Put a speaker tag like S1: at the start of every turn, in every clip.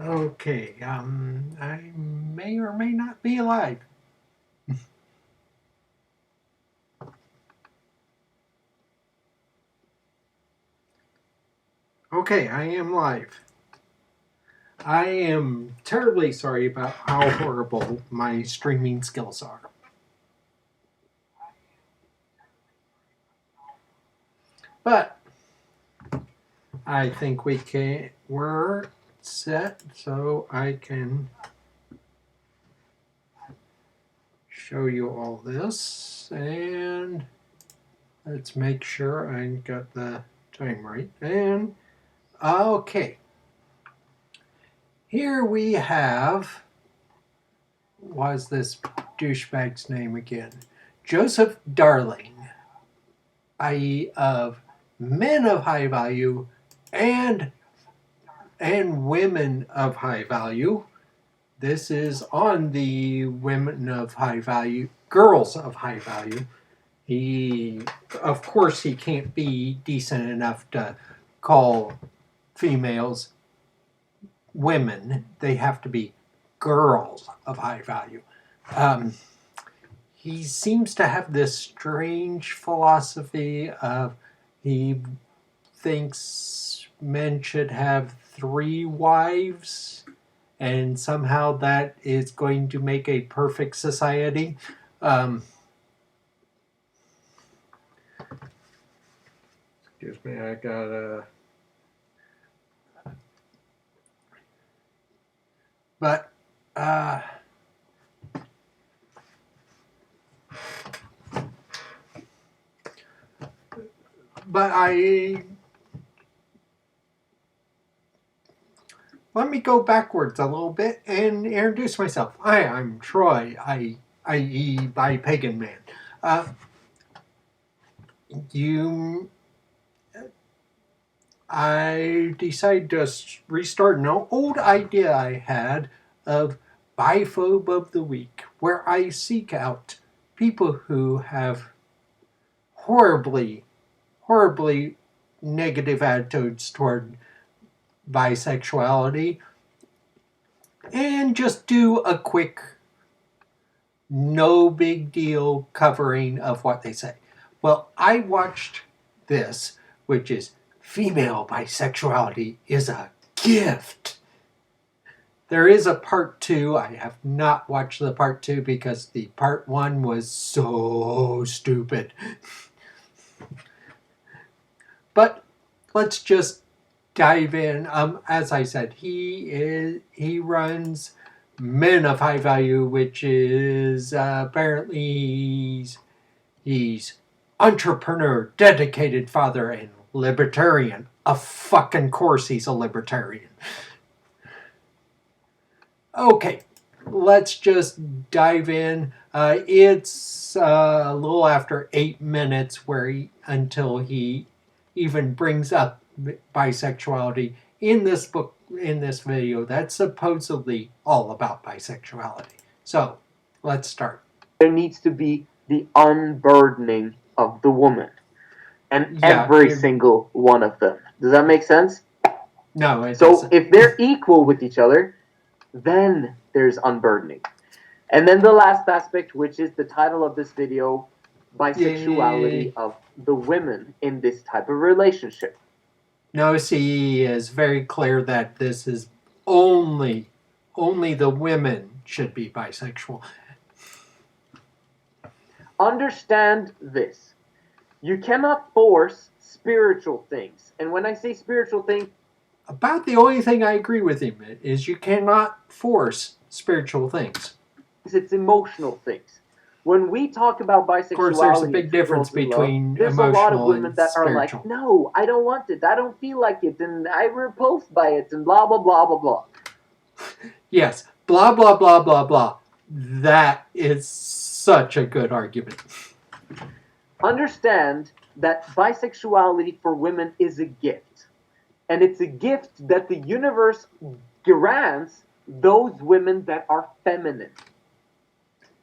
S1: Okay, I may or may not be alive. Okay, I am live. I am terribly sorry about how horrible my streaming skills are. But I think we're set, so I can show you all this, and let's make sure I got the time right. And okay, here we have, what's this douchebag's name again? Joseph Darling, i.e. of men of high value and women of high value. This is on the women of high value, girls of high value. Of course, he can't be decent enough to call females women. They have to be girls of high value. He seems to have this strange philosophy of he thinks men should have 3 wives, and somehow that is going to make a perfect society. Excuse me, I gotta. But let me go backwards a little bit and introduce myself. I'm Troy, i.e. by Pagan Man. I decided to restart an old idea I had of Biphobe of the Week, where I seek out people who have horribly negative attitudes toward bisexuality, and just do a quick, no big deal covering of what they say. Well, I watched this, which is Female Bisexuality is a Gift. There is a part 2. I have not watched the part 2 because the part 1 was so stupid. But let's just dive in. As I said, he runs Men of High Value, which is apparently he's entrepreneur, dedicated father, and libertarian. Of fucking course he's a libertarian. Okay, let's just dive in. It's a little after 8 minutes until he even brings up bisexuality in this book, in this video that's supposedly all about bisexuality. So let's start.
S2: There needs to be the unburdening of the woman, and every single one of them. Does that make sense?
S1: No, it
S2: doesn't. If they're equal with each other, then there's unburdening. And then the last aspect, which is the title of this video, bisexuality of the women in this type of relationship.
S1: No, see, is very clear that this is only the women should be bisexual.
S2: Understand this. You cannot force spiritual things. And when I say spiritual things,
S1: about the only thing I agree with him is you cannot force spiritual things.
S2: It's emotional things. When we talk about bisexuality, of course,
S1: there's a big difference between
S2: there's
S1: emotional
S2: a lot of women that
S1: spiritual.
S2: are like, no, I don't want it. I don't feel like it, and I'm repulsed by it, and blah blah blah blah blah.
S1: Yes, blah blah blah blah blah. That is such a good argument.
S2: Understand that bisexuality for women is a gift, and it's a gift that the universe grants those women that are feminine.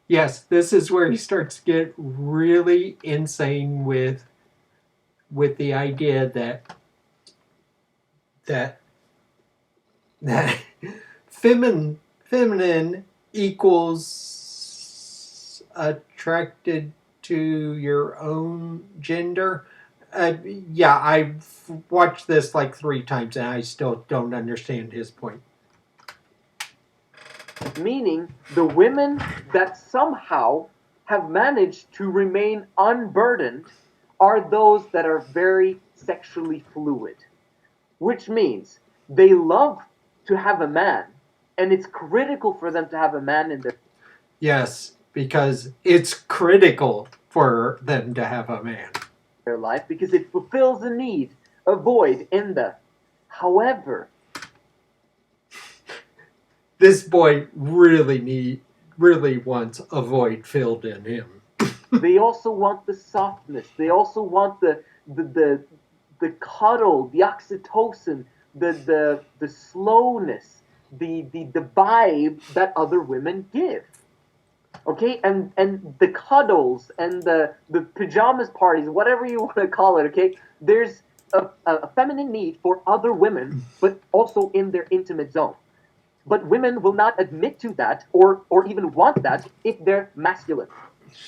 S1: Yes, this is where he starts to get really insane with the idea that feminine equals attracted to your own gender. Yeah, I've watched this like 3 times and I still don't understand his point.
S2: Meaning the women that somehow have managed to remain unburdened are those that are very sexually fluid, which means they love to have a man, and it's critical for them to have a man in
S1: Yes, because it's critical for them to have a man.
S2: their life because it fulfills a need, a void in them. However,
S1: This boy really wants a void filled in him.
S2: they also want the softness. They also want the cuddle, the oxytocin, the slowness, the vibe that other women give. Okay, and the cuddles and the pajamas parties, whatever you want to call it. Okay, there's a feminine need for other women, but also in their intimate zone. But women will not admit to that or even want that if they're masculine.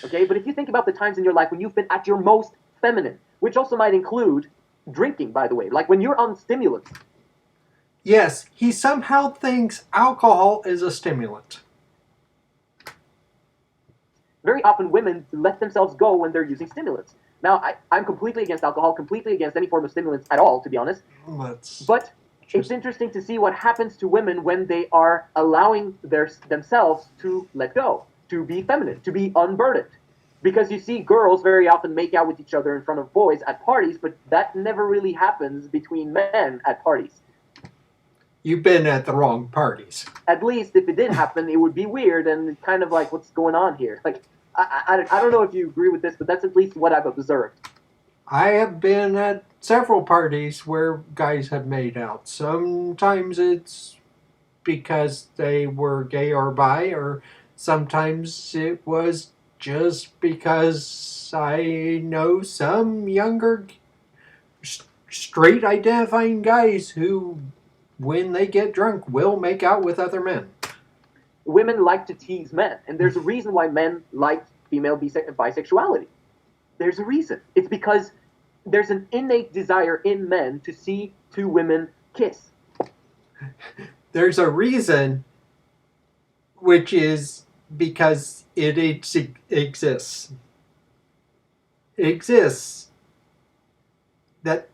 S2: Okay, but if you think about the times in your life when you've been at your most feminine, which also might include drinking, by the way, like when you're on stimulants.
S1: Yes, he somehow thinks alcohol is a stimulant.
S2: Very often women let themselves go when they're using stimulants. Now, I'm completely against alcohol, completely against any form of stimulants at all, to be honest. But it's interesting to see what happens to women when they are allowing themselves to let go, to be feminine, to be unburdened. Because you see girls very often make out with each other in front of boys at parties, but that never really happens between men at parties.
S1: You've been at the wrong parties.
S2: At least if it did happen, it would be weird and kind of like, what's going on here? Like, I don't know if you agree with this, but that's at least what I've observed.
S1: I have been at several parties where guys have made out. Sometimes it's because they were gay or bi, or sometimes it was just because I know some younger straight identifying guys who, when they get drunk, will make out with other men.
S2: Women like to tease men, and there's a reason why men like female bisexuality. There's a reason. It's because there's an innate desire in men to see two women kiss.
S1: There's a reason, which is because it exists. It exists. That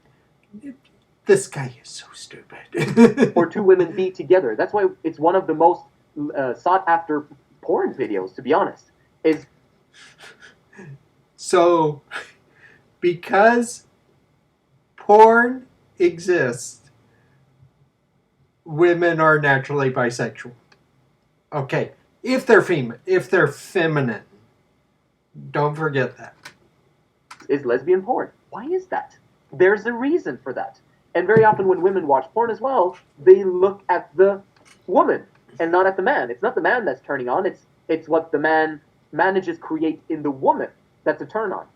S1: this guy is so stupid.
S2: Or two women be together. That's why it's one of the most sought after porn videos, to be honest. Is
S1: so because porn exists, women are naturally bisexual. Okay, if they're feminine, don't forget that.
S2: Is lesbian porn. Why is that? There's a reason for that. And very often when women watch porn as well, they look at the woman and not at the man. It's not the man that's turning on, it's what the man manages create in the woman that's a turn on.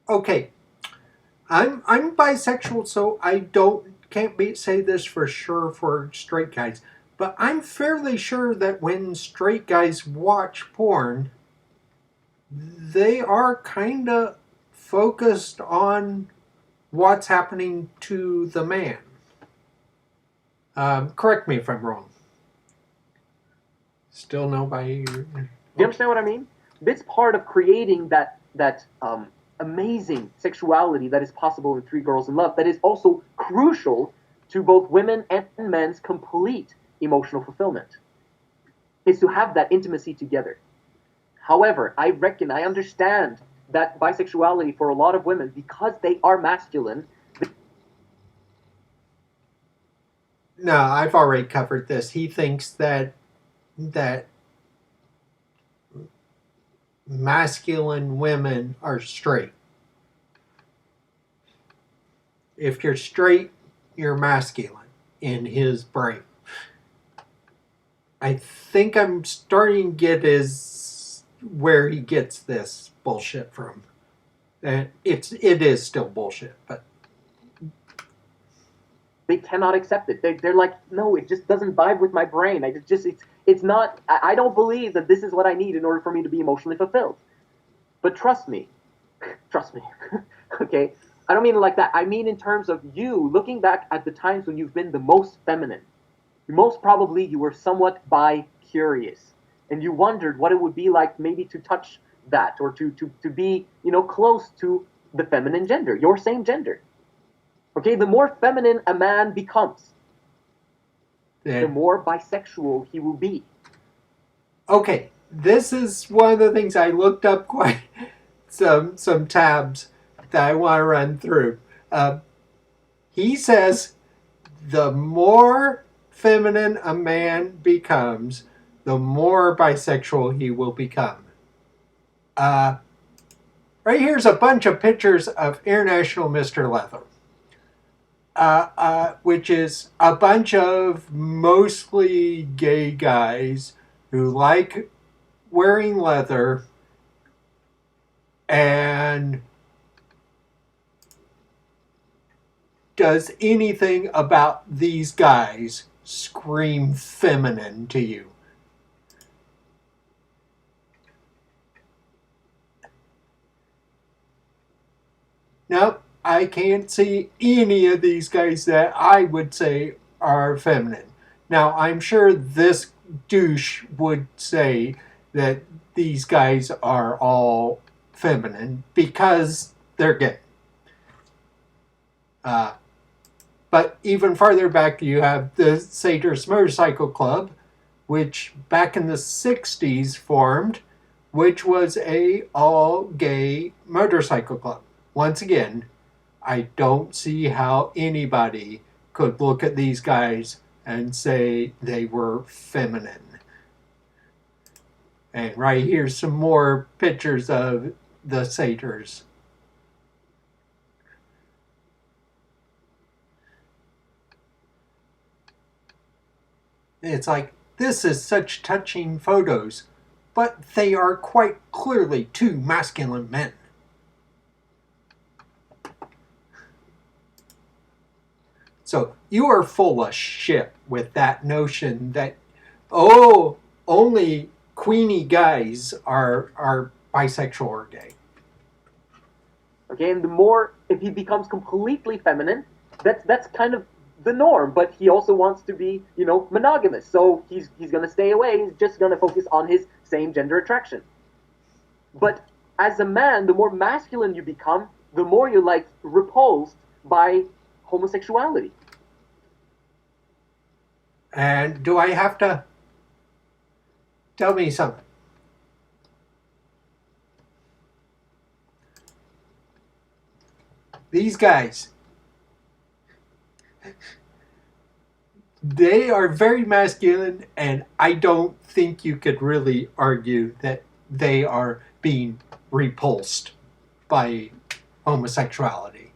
S1: Okay, I'm bisexual, so I can't say this for sure for straight guys, but I'm fairly sure that when straight guys watch porn, they are kind of focused on what's happening to the man. Correct me if I'm wrong. Still nobody.
S2: Do you understand what I mean? It's part of creating that amazing sexuality that is possible in Three Girls in Love that is also crucial to both women and men's complete emotional fulfillment. Is to have that intimacy together. However, I understand that bisexuality for a lot of women, because they are masculine.
S1: No, I've already covered this. He thinks that masculine women are straight. If you're straight, you're masculine in his brain. I think I'm starting to get where he gets this bullshit from. And it is still bullshit, but
S2: they cannot accept it. They're like, no, it just doesn't vibe with my brain. It's not. I don't believe that this is what I need in order for me to be emotionally fulfilled. But trust me, trust me. Okay, I don't mean it like that. I mean in terms of you looking back at the times when you've been the most feminine. Most probably you were somewhat bi-curious, and you wondered what it would be like maybe to touch that, or to be, close to the feminine gender, your same gender. Okay, the more feminine a man becomes, the more bisexual he will be.
S1: Okay, this is one of the things I looked up quite some tabs that I want to run through. He says the more feminine a man becomes, the more bisexual he will become. Right here's a bunch of pictures of International Mr. Leather. Which is a bunch of mostly gay guys who like wearing leather and does anything about these guys scream feminine to you? Nope. I can't see any of these guys that I would say are feminine. Now, I'm sure this douche would say that these guys are all feminine because they're gay. But even farther back, you have the Satyr's Motorcycle Club, which back in the 60s formed, which was a all-gay motorcycle club. Once again, I don't see how anybody could look at these guys and say they were feminine. And right here's some more pictures of the satyrs. It's like, this is such touching photos, but they are quite clearly two masculine men. So you are full of shit with that notion that, oh, only queenie guys are bisexual or gay.
S2: Okay, and the more, if he becomes completely feminine, that's kind of the norm. But he also wants to be, monogamous. So he's going to stay away. He's just going to focus on his same gender attraction. But as a man, the more masculine you become, the more you're like repulsed by homosexuality.
S1: And do I have to tell me something? These guys, they are very masculine, and I don't think you could really argue that they are being repulsed by homosexuality.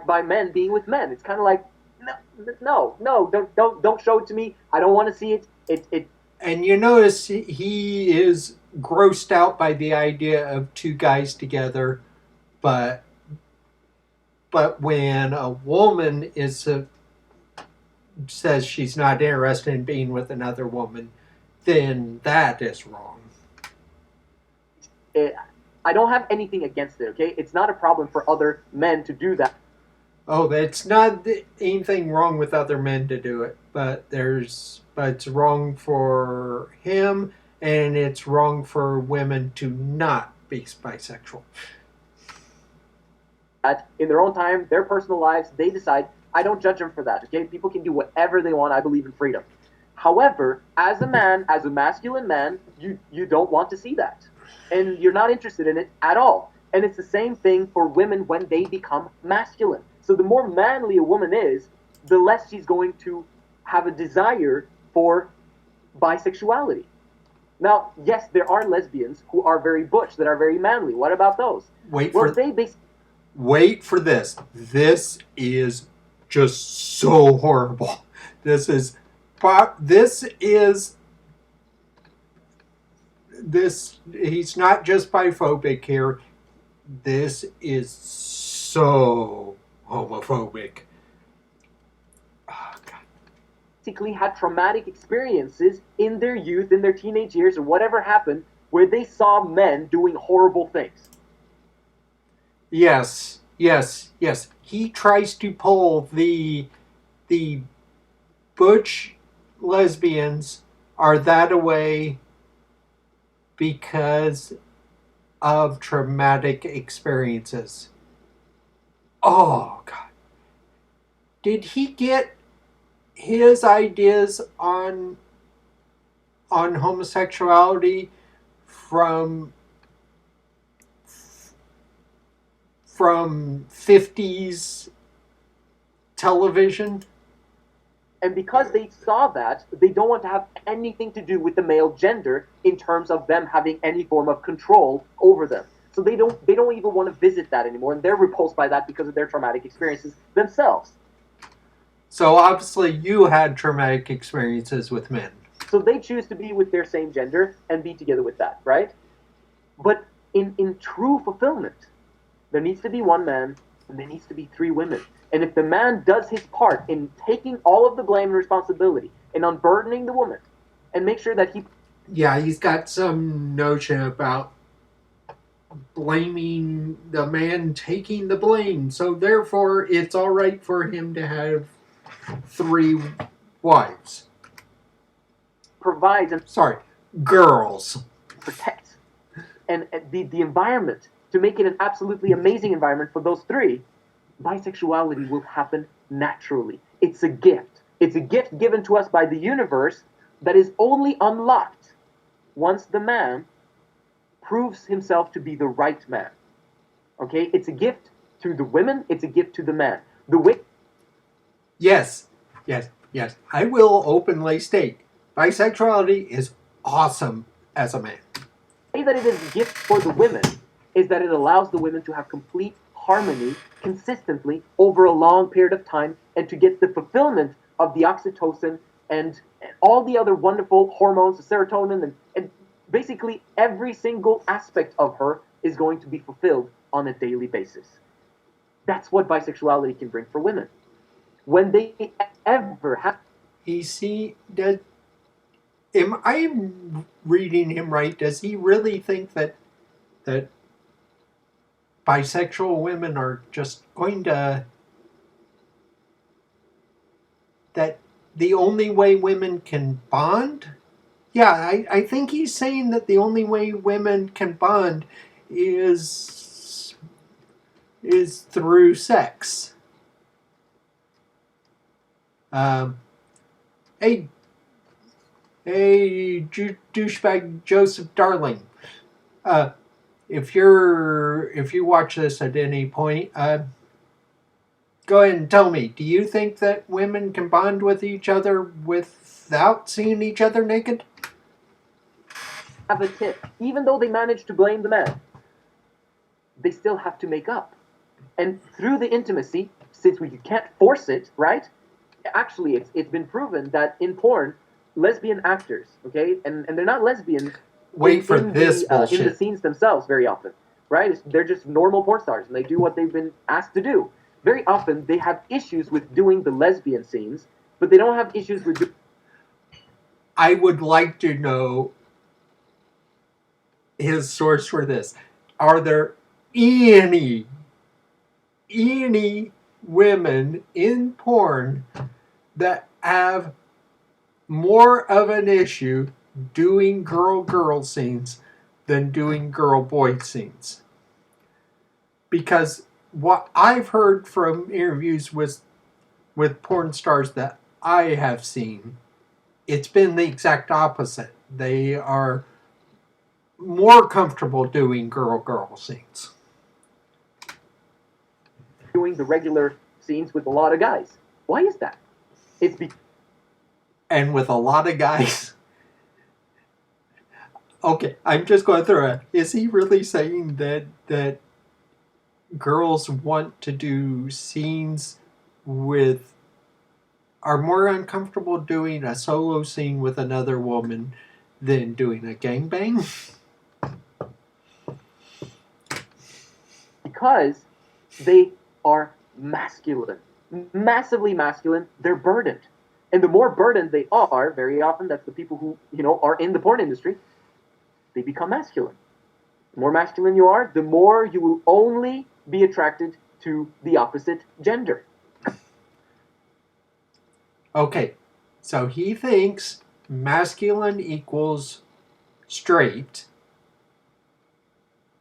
S2: By men being with men, it's kind of like, no, don't show it to me. I don't want to see it. It.
S1: And you notice he is grossed out by the idea of two guys together, but when a woman says she's not interested in being with another woman, then that is wrong.
S2: I don't have anything against it, okay? It's not a problem for other men to do that.
S1: Oh, it's not anything wrong with other men to do it, but it's wrong for him, and it's wrong for women to not be bisexual.
S2: In their own time, their personal lives, they decide. I don't judge them for that, okay? People can do whatever they want. I believe in freedom. However, as a man, as a masculine man, you don't want to see that. And you're not interested in it at all. And it's the same thing for women when they become masculine. So the more manly a woman is, the less she's going to have a desire for bisexuality. Now, yes, there are lesbians who are very butch, that are very manly. What about those?
S1: Wait for this. This is just so horrible. he's not just biphobic here. This is so homophobic. Oh, God.
S2: Basically had traumatic experiences in their youth, in their teenage years, or whatever happened, where they saw men doing horrible things.
S1: Yes. He tries to pull the butch lesbians are that away because of traumatic experiences. Oh, God. Did he get his ideas on homosexuality from 50s television?
S2: And because they saw that, they don't want to have anything to do with the male gender in terms of them having any form of control over them. So they don't even want to visit that anymore, and they're repulsed by that because of their traumatic experiences themselves.
S1: So obviously you had traumatic experiences with men.
S2: So they choose to be with their same gender and be together with that, right? But in true fulfillment, there needs to be one man and there needs to be three women. And if the man does his part in taking all of the blame and responsibility and unburdening the woman and make sure that he...
S1: Yeah, he's got some notion about blaming the man taking the blame. So therefore, it's all right for him to have 3 wives.
S2: Provides and...
S1: Sorry, girls.
S2: Protects. And the environment, to make it an absolutely amazing environment for those 3, bisexuality will happen naturally. It's a gift. It's a gift given to us by the universe that is only unlocked once the man proves himself to be the right man. Okay? It's a gift to the women. It's a gift to the man.
S1: Yes. I will openly state, bisexuality is awesome as a man.
S2: The way that it is a gift for the women is that it allows the women to have complete harmony consistently over a long period of time and to get the fulfillment of the oxytocin and all the other wonderful hormones, the serotonin, and basically every single aspect of her is going to be fulfilled on a daily basis. That's what bisexuality can bring for women. When they ever have...
S1: You see, am I reading him right? Does he really think that bisexual women are just going to... that the only way women can bond? Yeah, I think he's saying that the only way women can bond is through sex. Hey, douchebag Joseph Darling. If you watch this at any point, go ahead and tell me. Do you think that women can bond with each other without seeing each other naked?
S2: Have a tip. Even though they manage to blame the man, they still have to make up. And through the intimacy, since we can't force it, right? Actually, it's been proven that in porn, lesbian actors, okay, and they're not lesbian.
S1: Wait for this bullshit.
S2: In the scenes themselves, very often, right? They're just normal porn stars, and they do what they've been asked to do. Very often, they have issues with doing the lesbian scenes, but they don't have issues with...
S1: I would like to know his source for this. Are there any women in porn that have more of an issue doing girl scenes than doing girl-boy scenes? Because what I've heard from interviews with porn stars that I have seen, it's been the exact opposite. They are more comfortable doing girl scenes.
S2: Doing the regular scenes with a lot of guys. Why is that?
S1: And with a lot of guys... Okay, I'm just going through it. Is he really saying that girls want to do scenes are more uncomfortable doing a solo scene with another woman than doing a gangbang?
S2: Because they are masculine, massively masculine. They're burdened. And the more burdened they are, very often that's the people who, are in the porn industry, they become masculine. The more masculine you are, the more you will only be attracted to the opposite gender.
S1: Okay, so he thinks masculine equals straight.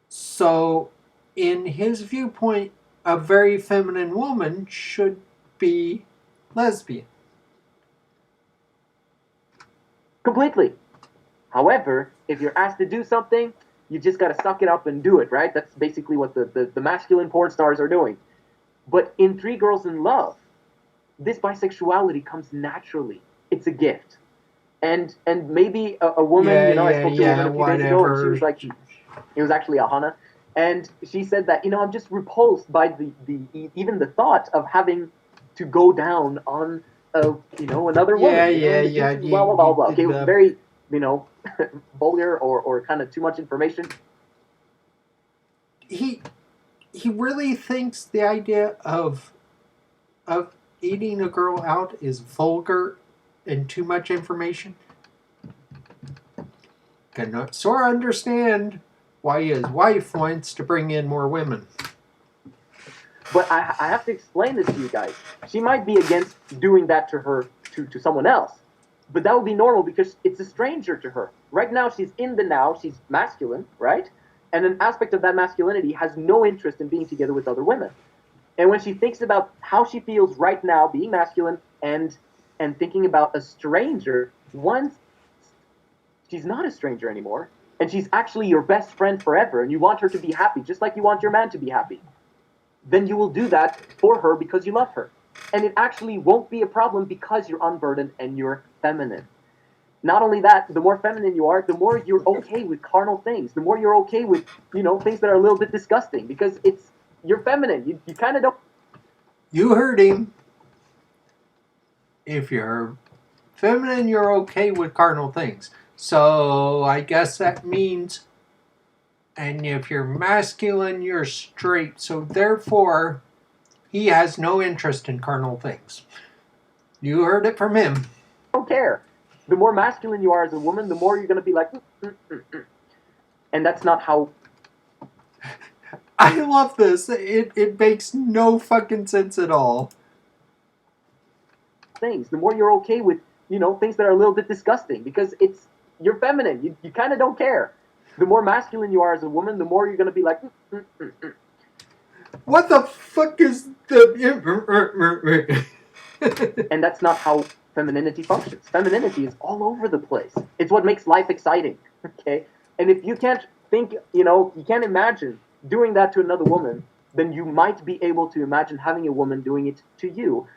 S1: So, in his viewpoint, a very feminine woman should be lesbian.
S2: Completely. However, if you're asked to do something, you just got to suck it up and do it, right? That's basically what the masculine porn stars are doing. But in Three Girls in Love, this bisexuality comes naturally. It's a gift. And maybe a woman, I spoke to a woman a few days ago, and she was like, it was actually Ahana, and she said that, I'm just repulsed by even the thought of having to go down on another woman. Blah, blah, blah, blah. Okay, it was very, vulgar or kind of too much information.
S1: He really thinks the idea of eating a girl out is vulgar and too much information. Cannot sort of understand why his wife wants to bring in more women.
S2: But I have to explain this to you guys. She might be against doing that to her, to someone else. But that would be normal because it's a stranger to her. Right now, she's in the now. She's masculine, right? And an aspect of that masculinity has no interest in being together with other women. And when she thinks about how she feels right now being masculine and thinking about a stranger, once she's not a stranger anymore, and she's actually your best friend forever, and you want her to be happy, just like you want your man to be happy, then you will do that for her because you love her. And it actually won't be a problem because you're unburdened and you're feminine. Not only that, the more feminine you are, the more you're okay with carnal things, the more you're okay with, things that are a little bit disgusting, because you're feminine. You kind of don't.
S1: You heard him. If you're feminine, you're okay with carnal things. So I guess that means, and if you're masculine, you're straight. So therefore, he has no interest in carnal things. You heard it from him.
S2: Don't care. The more masculine you are as a woman, the more you're going to be like, And that's not how.
S1: I love this. It makes no fucking sense at all.
S2: Things. The more you're okay with, things that are a little bit disgusting, because you're feminine. You kind of don't care. The more masculine you are as a woman, the more you're going to be like,
S1: What the fuck is the...
S2: And that's not how femininity functions. Femininity is all over the place. It's what makes life exciting, okay? And if you can't think, you can't imagine doing that to another woman, then you might be able to imagine having a woman doing it to you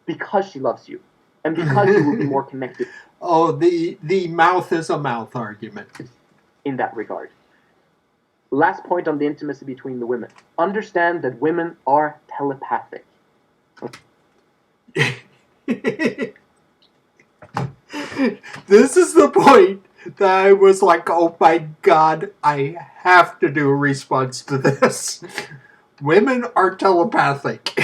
S2: because she loves you and because you will be more connected.
S1: Oh, the mouth is a mouth argument.
S2: In that regard. Last point on the intimacy between the women. Understand that women are telepathic.
S1: This is the point that I was like, oh my god, I have to do a response to this. Women are telepathic.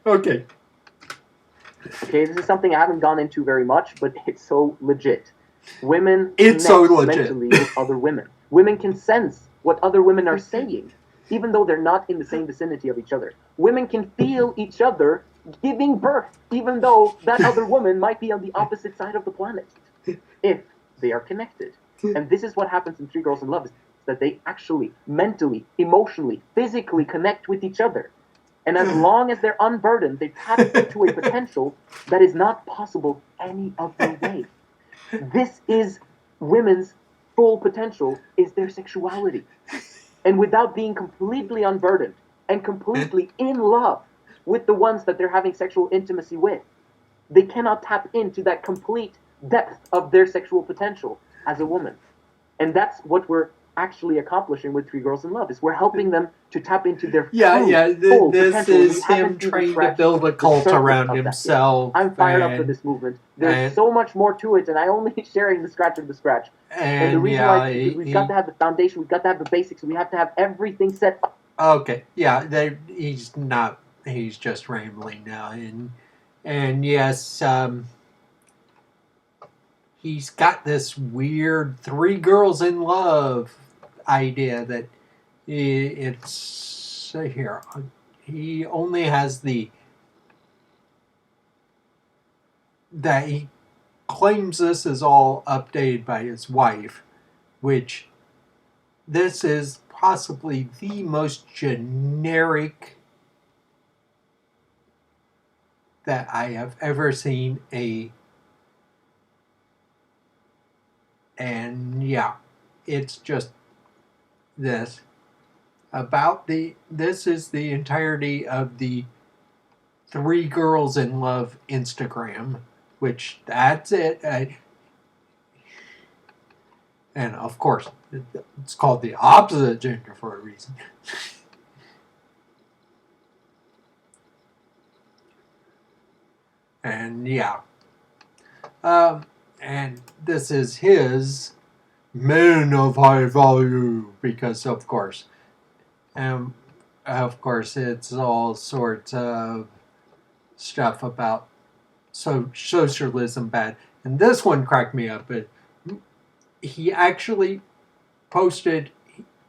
S1: Okay.
S2: Okay, this is something I haven't gone into very much, but it's so legit. Women
S1: It's so
S2: connect
S1: legit.
S2: mentally with other women. Women can sense what other women are saying, even though they're not in the same vicinity of each other. Women can feel each other giving birth, even though that other woman might be on the opposite side of the planet, if they are connected. And this is what happens in Three Girls in Love, is that they actually mentally, emotionally, physically connect with each other. And as long as they're unburdened, they tap into a potential that is not possible any other way. This is women's full potential, is their sexuality. And without being completely unburdened and completely in love with the ones that they're having sexual intimacy with, they cannot tap into that complete depth of their sexual potential as a woman. And that's what we're actually accomplishing with Three Girls in Love. Is we're helping them to tap into their
S1: Yeah.
S2: full
S1: This
S2: potential. We
S1: is him
S2: haven't even
S1: trying to
S2: scratched
S1: build a
S2: the
S1: cult
S2: surface
S1: around
S2: of that yet.
S1: himself.
S2: I'm fired up for this movement. There's so much more to it, and I only sharing the scratch of the scratch. And the reason why is because we've got to have the foundation, we've got to have the basics, we have to have everything set up.
S1: Okay, yeah, he's not. He's just rambling now, and yes, he's got this weird three girls in love idea that it's here. He only has that he claims this is all updated by his wife, which this is possibly the most generic that I have ever seen and yeah, it's just this this is the entirety of the Three Girls in Love Instagram, which that's it. And of course, it's called the opposite gender for a reason. And yeah. And this is his men of high value because of course it's all sorts of stuff about socialism bad. And this one cracked me up. He actually posted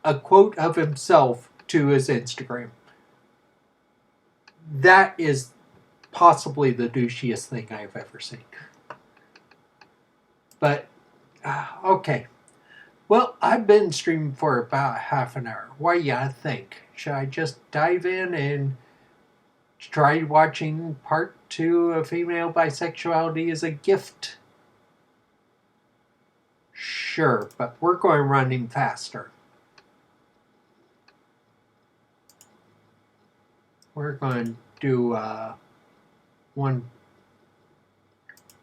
S1: a quote of himself to his Instagram. That is possibly the douchiest thing I've ever seen. But, okay. Well, I've been streaming for about half an hour. What do you think? Should I just dive in and try watching part 2 of Female Bisexuality as a Gift? Sure, but we're going running faster. We're going to do one.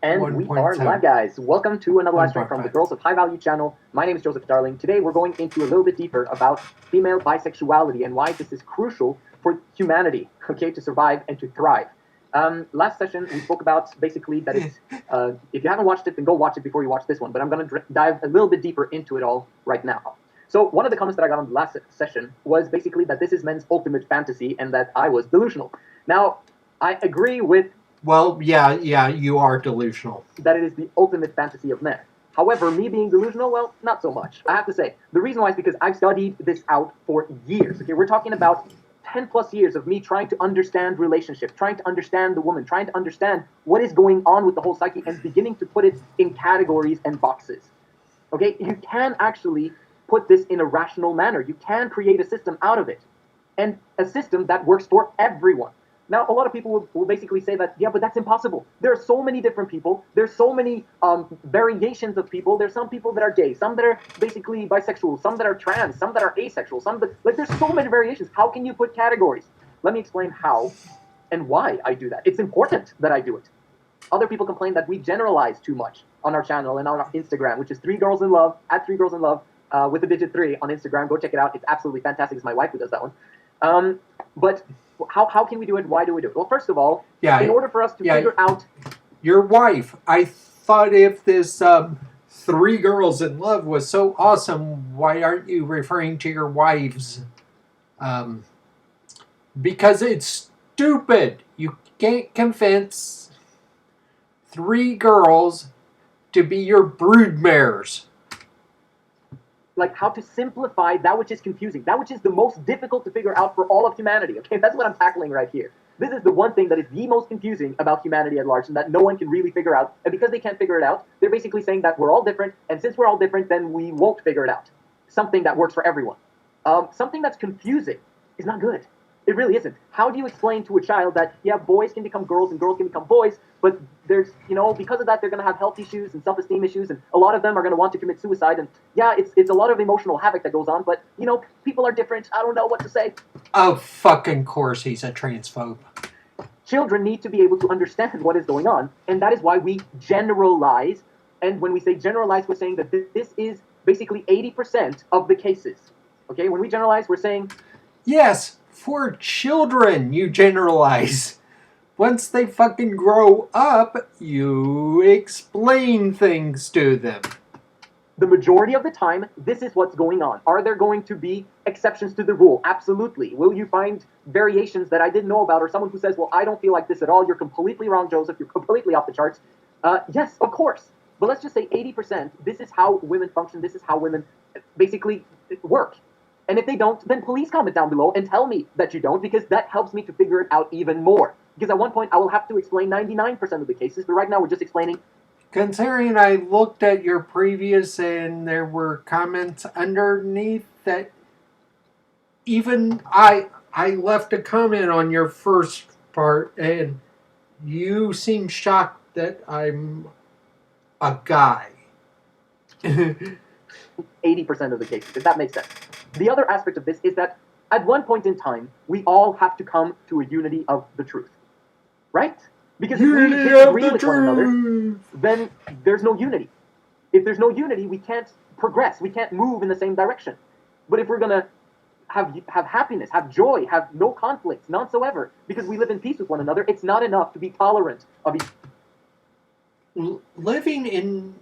S2: And we are live, guys. Welcome to another live stream from the Girls of High Value channel. My name is Joseph Darling. Today we're going into a little bit deeper about female bisexuality and why this is crucial for humanity, okay, to survive and to thrive. Last session we spoke about basically that it's, if you haven't watched it, then go watch it before you watch this one. But I'm going to dive a little bit deeper into it all right now. So one of the comments that I got on the last session was basically that this is men's ultimate fantasy and that I was delusional. Now, I agree with...
S1: Well, yeah, you are delusional.
S2: That it is the ultimate fantasy of men. However, me being delusional, well, not so much. I have to say, the reason why is because I've studied this out for years. Okay, we're talking about 10 plus years of me trying to understand relationships, trying to understand the woman, trying to understand what is going on with the whole psyche and beginning to put it in categories and boxes. Okay, you can actually put this in a rational manner. You can create a system out of it, and a system that works for everyone. Now, a lot of people will basically say that, yeah, but that's impossible. There are so many different people. There's so many variations of people. There's some people that are gay, some that are basically bisexual, some that are trans, some that are asexual, some that, like, there's so many variations. How can you put categories? Let me explain how and why I do that. It's important that I do it. Other people complain that we generalize too much on our channel and on our Instagram, which is 3 Girls in Love, at 3 Girls in Love, with the digit 3 on Instagram. Go check it out. It's absolutely fantastic. It's my wife who does that one. But how can we do it? Why do we do it? Well, first of all, in order for us to figure out...
S1: Your wife. I thought if this 3 Girls in Love was so awesome, why aren't you referring to your wives? Because it's stupid. You can't convince 3 girls to be your broodmares.
S2: Like how to simplify that which is confusing, that which is the most difficult to figure out for all of humanity. Okay, that's what I'm tackling right here. This is the one thing that is the most confusing about humanity at large and that no one can really figure out. And because they can't figure it out, they're basically saying that we're all different, and since we're all different, then we won't figure it out. Something that works for everyone. Something that's confusing is not good. It really isn't. How do you explain to a child that, yeah, boys can become girls and girls can become boys, but there's, because of that, they're going to have health issues and self-esteem issues, and a lot of them are going to want to commit suicide, and yeah, it's a lot of emotional havoc that goes on, but, people are different. I don't know what to say.
S1: Of fucking course he's a transphobe.
S2: Children need to be able to understand what is going on, and that is why we generalize, and when we say generalize, we're saying that this is basically 80% of the cases. Okay, when we generalize, we're saying,
S1: yes, for children, you generalize. Once they fucking grow up, you explain things to them.
S2: the majority of the time, this is what's going on. Are there going to be exceptions to the rule? Absolutely. Will you find variations that I didn't know about, or someone who says, well, I don't feel like this at all, you're completely wrong, Joseph, you're completely off the charts? Yes, of course. But let's just say 80%, this is how women function, this is how women basically work. And if they don't, then please comment down below and tell me that you don't, because that helps me to figure it out even more. Because at one point, I will have to explain 99% of the cases, but right now we're just explaining.
S1: Considering I looked at your previous and there were comments underneath that even I left a comment on your first part and you seem shocked that I'm a guy.
S2: 80% of the cases, if that makes sense. The other aspect of this is that at one point in time, we all have to come to a unity of the truth. Right? Because if we disagree with one another, then there's no unity. If there's no unity, we can't progress. We can't move in the same direction. But if we're going to have happiness, have joy, have no conflicts, none whatsoever, because we live in peace with one another, it's not enough to be tolerant of
S1: living in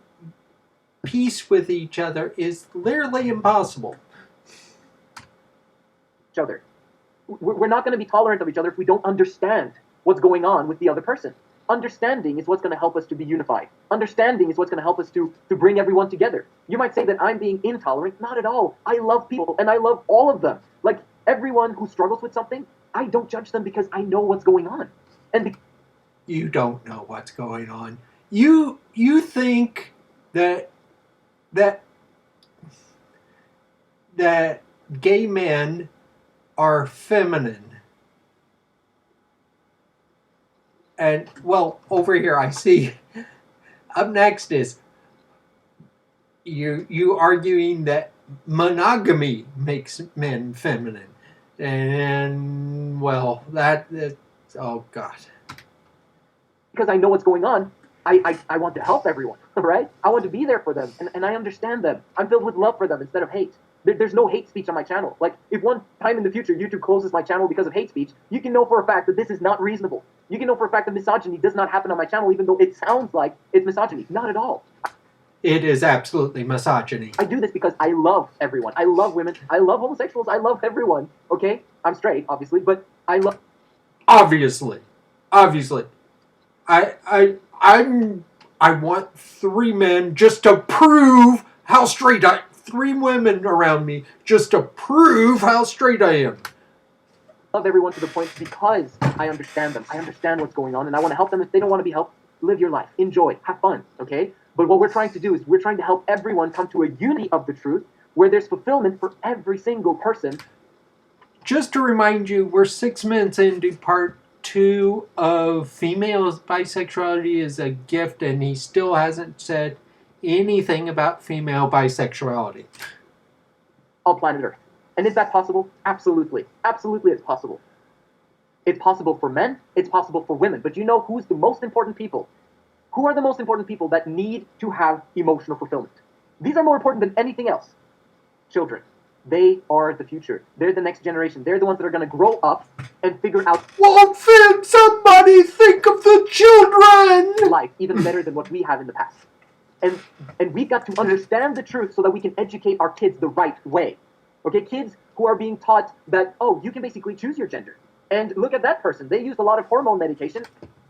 S1: peace with each other is literally impossible.
S2: each other. We're not going to be tolerant of each other if we don't understand what's going on with the other person. Understanding is what's going to help us to be unified. Understanding is what's going to help us to bring everyone together. You might say that I'm being intolerant. Not at all. I love people, and I love all of them. Like, everyone who struggles with something, I don't judge them because I know what's going on. And
S1: you don't know what's going on. You think that gay men are feminine. And, well, over here I see, up next is you arguing that monogamy makes men feminine. And, well, that's, oh, God.
S2: because I know what's going on, I want to help everyone, right? I want to be there for them, and I understand them. I'm filled with love for them instead of hate. There's no hate speech on my channel. Like, if one time in the future YouTube closes my channel because of hate speech, you can know for a fact that this is not reasonable. You can know for a fact that misogyny does not happen on my channel, even though it sounds like it's misogyny. Not at all.
S1: It is absolutely misogyny.
S2: I do this because I love everyone. I love women. I love homosexuals. I love everyone. Okay? I'm straight, obviously, but I love...
S1: Obviously. I want 3 men just to prove how straight 3 women around me just to prove how straight I am.
S2: Love everyone to the point because I understand them. I understand what's going on, and I want to help them. If they don't want to be helped, live your life. Enjoy. Have fun. Okay? But what we're trying to do is we're trying to help everyone come to a unity of the truth where there's fulfillment for every single person.
S1: Just to remind you, we're 6 minutes into part 2 of female bisexuality is a gift, and he still hasn't said anything about female bisexuality.
S2: On planet Earth. And is that possible? Absolutely. Absolutely it's possible. It's possible for men, it's possible for women. But you know who's the most important people? Who are the most important people that need to have emotional fulfillment? These are more important than anything else. Children. They are the future. They're the next generation. They're the ones that are going to grow up and figure out...
S1: Won't somebody think of the children?
S2: ...life even better than what we have in the past. And we've got to understand the truth so that we can educate our kids the right way. Okay, kids who are being taught that, oh, you can basically choose your gender. And look at that person. They used a lot of hormone medication.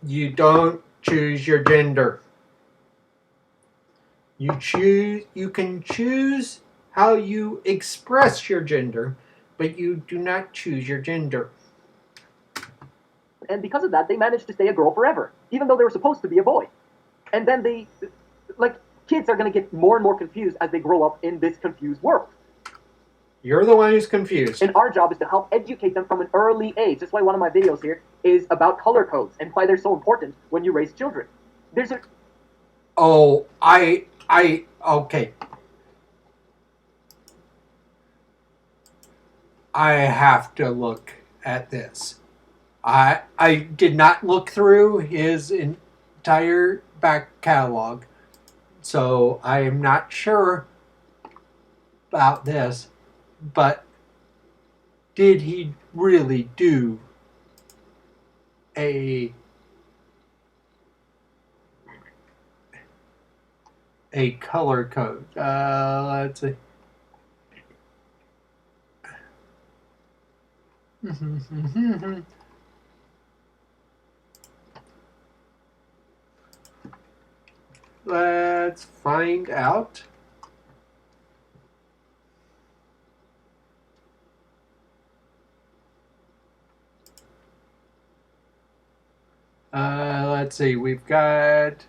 S1: You don't choose your gender. You can choose how you express your gender, but you do not choose your gender.
S2: And because of that, they managed to stay a girl forever, even though they were supposed to be a boy. And then kids are going to get more and more confused as they grow up in this confused world.
S1: You're the one who's confused.
S2: And our job is to help educate them from an early age. That's why one of my videos here is about color codes and why they're so important when you raise children. Okay. I have to look at this. I did not look through his entire back catalog, so I am not sure
S1: about this, but did he really do a color code? Let's see. Let's find out. Let's see. We've got.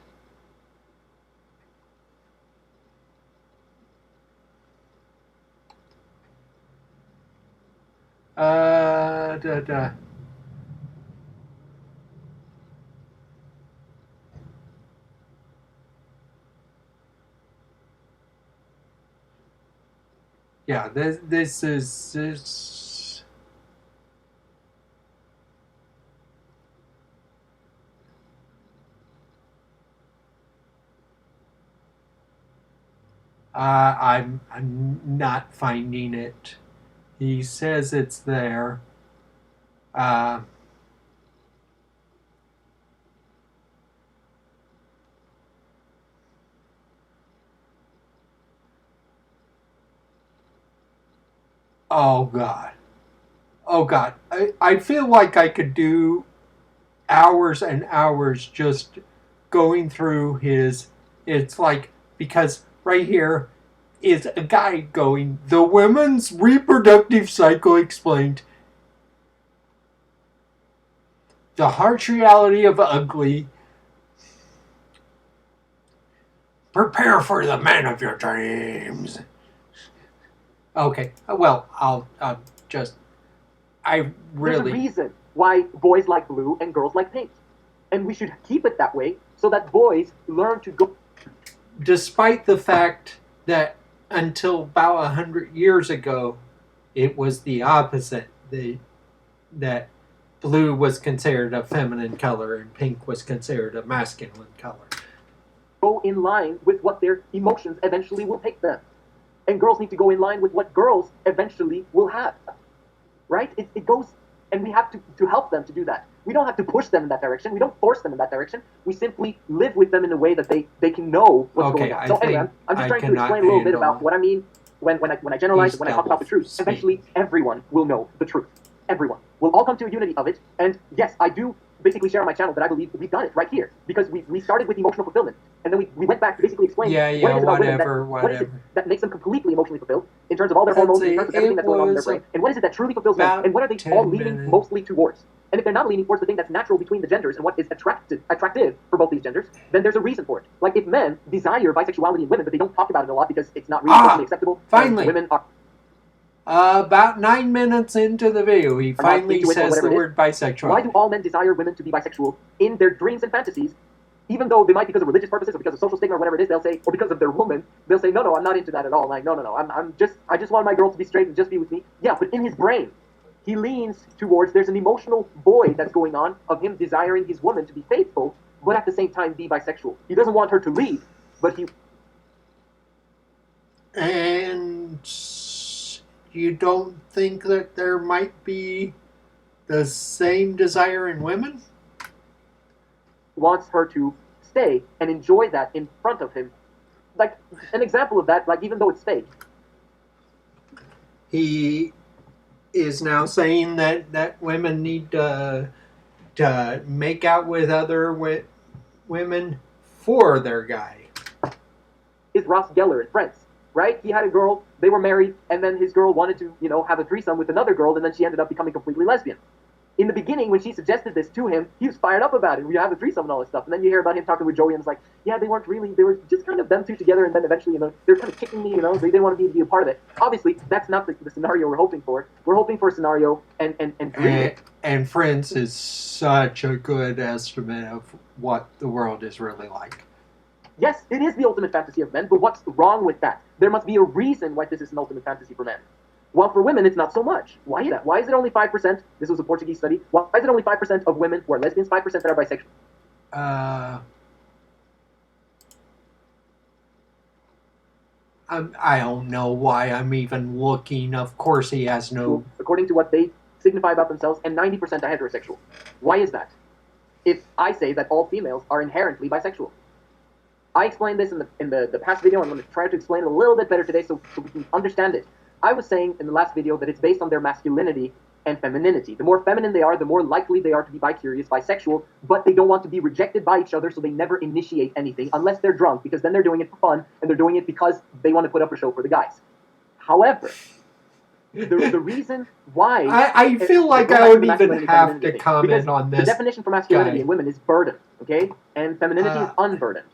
S1: Da, da. Yeah, this is this. I'm not finding it. He says it's there. Uh, oh God. Oh God. I feel like I could do hours and hours just going through his. It's like, because right here is a guy going, the women's reproductive cycle explained, the harsh reality of ugly, prepare for the man of your dreams. Okay, well, I'll just, I really.
S2: There's a reason why boys like blue and girls like pink. And we should keep it that way so that boys learn to go.
S1: Despite the fact that until about 100 years ago, it was the opposite. That blue was considered a feminine color and pink was considered a masculine color.
S2: Go in line with what their emotions eventually will take them. And girls need to go in line with what girls eventually will have. Right? It goes, and we have to help them to do that. We don't have to push them in that direction. We don't force them in that direction. We simply live with them in a way that they can know what's going on. So anyway, I'm just trying to explain a little bit about what I mean when I generalize, when I talk about the truth. Eventually, everyone will know the truth. Everyone. We'll all come to a unity of it. And yes, I do basically share on my channel that I believe we've done it right here. Because we started with emotional fulfillment. And then we went back to basically explain what it is about women what is it that makes them completely emotionally fulfilled in terms of all their hormones, in terms of everything that's going on in their brain. And what is it that truly fulfills them? And what are they all leaning mostly towards? And if they're not leaning towards the thing that's natural between the genders and what is attractive for both these genders, then there's a reason for it. Like if men desire bisexuality in women, but they don't talk about it a lot because it's not really socially acceptable.
S1: Finally.
S2: Women are
S1: about 9 minutes into the video, he finally says the word bisexual.
S2: Why do all men desire women to be bisexual in their dreams and fantasies? Even though they might, because of religious purposes or because of social stigma or whatever it is, they'll say, or because of their woman, they'll say, no, I'm not into that at all. Like, no, I just want my girl to be straight and just be with me. Yeah, but in his brain, he leans towards, there's an emotional void that's going on of him desiring his woman to be faithful, but at the same time be bisexual. He doesn't want her to leave, but he...
S1: And you don't think that there might be the same desire in women?
S2: Wants her to stay and enjoy that in front of him. Like, an example of that, like, even though it's fake.
S1: He is now saying that women need to make out with other women for their guy.
S2: Is Ross Geller and Friends, right? He had a girl, they were married, and then his girl wanted to, have a threesome with another girl, and then she ended up becoming completely lesbian. In the beginning, when she suggested this to him, he was fired up about it. We have a threesome and all this stuff. And then you hear about him talking with Joey, and it's like, yeah, they weren't really, they were just kind of them two together, and then eventually, they're kind of kicking me, they didn't want to be a part of it. Obviously, that's not the scenario we're hoping for. We're hoping for a scenario
S1: and Friends is such a good estimate of what the world is really like.
S2: Yes, it is the ultimate fantasy of men, but what's wrong with that? There must be a reason why this is an ultimate fantasy for men. Well, for women, it's not so much. Why is that? Why is it only 5%? This was a Portuguese study. Why is it only 5% of women who are lesbians, 5% that are bisexual?
S1: I don't know why I'm even looking. Of course, he has no.
S2: according to what they signify about themselves, and 90% are heterosexual. Why is that? If I say that all females are inherently bisexual. I explained this in the past video. I'm going to try to explain it a little bit better today so we can understand it. I was saying in the last video that it's based on their masculinity and femininity. The more feminine they are, the more likely they are to be bi-curious, bisexual, but they don't want to be rejected by each other, so they never initiate anything unless they're drunk, because then they're doing it for fun, and they're doing it because they want to put up a show for the guys. However, the reason why...
S1: I feel like I don't even have to comment on this.
S2: The definition for masculinity in women is burden, okay? And femininity is unburdened.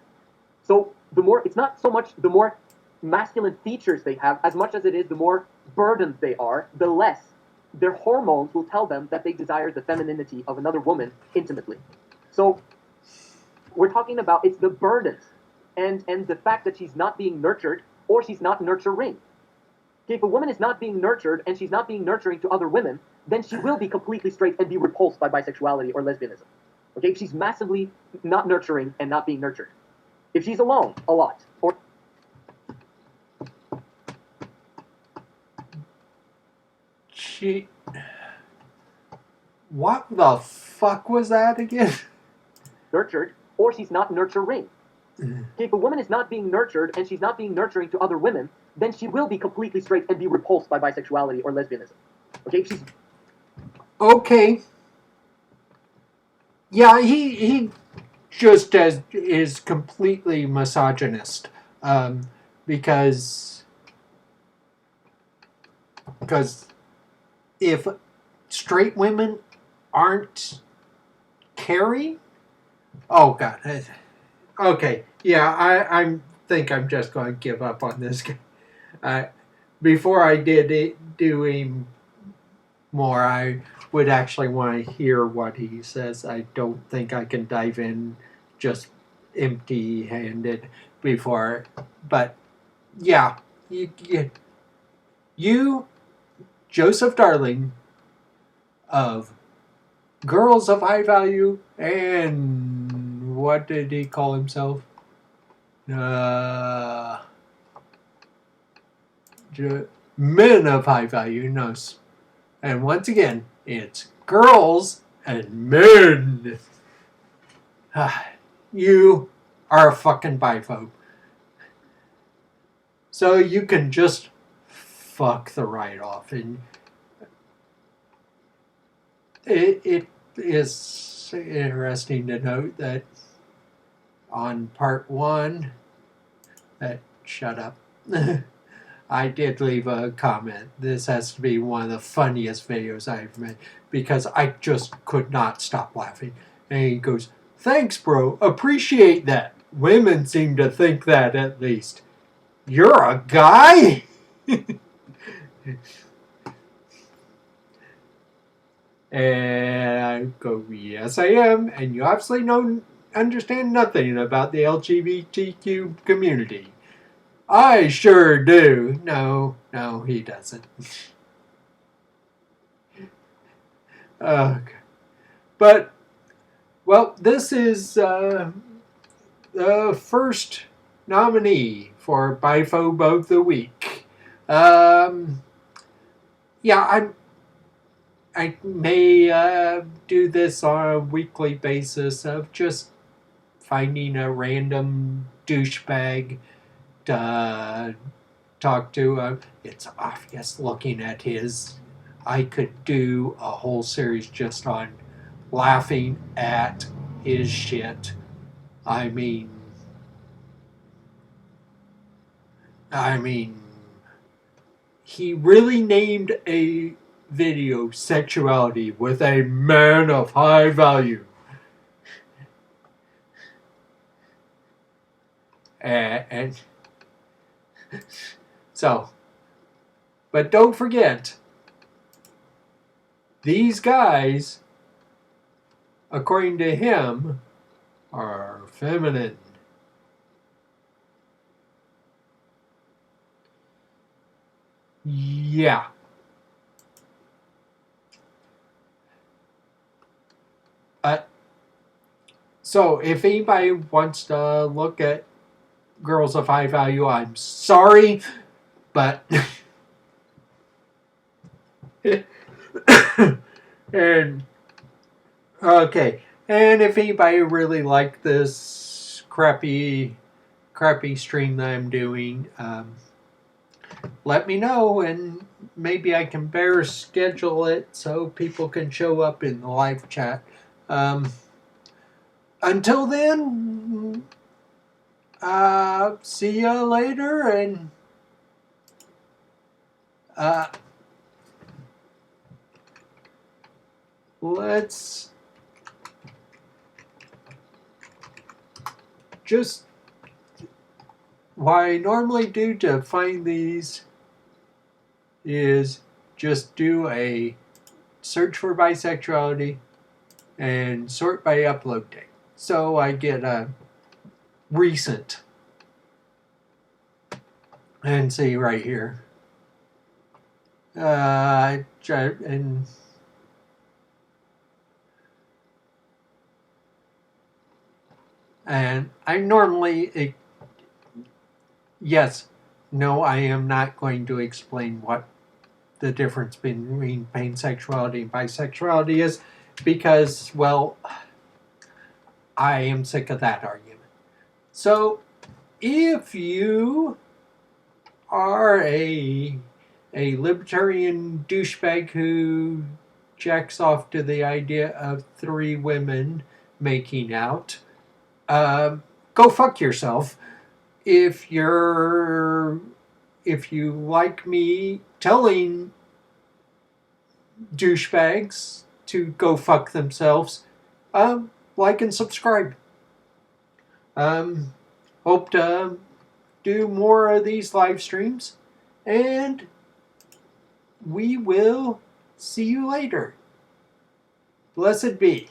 S2: So the more, it's not so much the more masculine features they have, as much as it is the more burdened they are, the less their hormones will tell them that they desire the femininity of another woman intimately. So we're talking about, it's the burdens and the fact that she's not being nurtured or she's not nurturing. Okay, if a woman is not being nurtured and she's not being nurturing to other women, then she will be completely straight and be repulsed by bisexuality or lesbianism. Okay, if she's massively not nurturing and not being nurtured. If she's alone a lot, or
S1: what the fuck was that again?
S2: Nurtured, or she's not nurturing. Okay, if a woman is not being nurtured and she's not being nurturing to other women, then she will be completely straight and be repulsed by bisexuality or lesbianism. Okay, if she's
S1: okay. Yeah, he just is completely misogynist, because if straight women aren't caring, oh god, okay, yeah, I think I'm just going to give up on this guy. Before I did doing more, I would actually want to hear what he says. I don't think I can dive in just empty-handed before, but yeah, you Joseph Darling of Girls of High Value, and what did he call himself? Men of High Value, no. And once again, it's girls and men. You are a fucking biphobe. So you can just fuck the right off. And it is interesting to note that on part 1, shut up. I did leave a comment. This has to be one of the funniest videos I've made because I just could not stop laughing. And he goes, "Thanks, bro. Appreciate that. Women seem to think that at least. You're a guy?" And I go, "Yes, I am. And you obviously understand nothing about the LGBTQ community." "I sure do." No, he doesn't. But, well, this is the first nominee for Biphobe of the Week. Yeah, I may do this on a weekly basis of just finding a random douchebag to talk to. It's obvious looking at his. I could do a whole series just on laughing at his shit. I mean, he really named a video Sexuality with a Man of High Value. And so, but don't forget, these guys, according to him, are feminine. Yeah. So if anybody wants to look at girls of high value, I'm sorry, but and okay. And if anybody really liked this crappy stream that I'm doing, let me know, and maybe I can better schedule it so people can show up in the live chat. Until then, see ya later, and let's just, what I normally do to find these is just do a search for bisexuality and sort by upload date. So I get a recent. And see right here. And I normally, yes, no, I am not going to explain what the difference between pansexuality and bisexuality is, because, well, I am sick of that argument. So, if you are a libertarian douchebag who jacks off to the idea of 3 women making out, go fuck yourself. If you like me telling douchebags to go fuck themselves, like and subscribe. Hope to do more of these live streams, and we will see you later. Blessed be.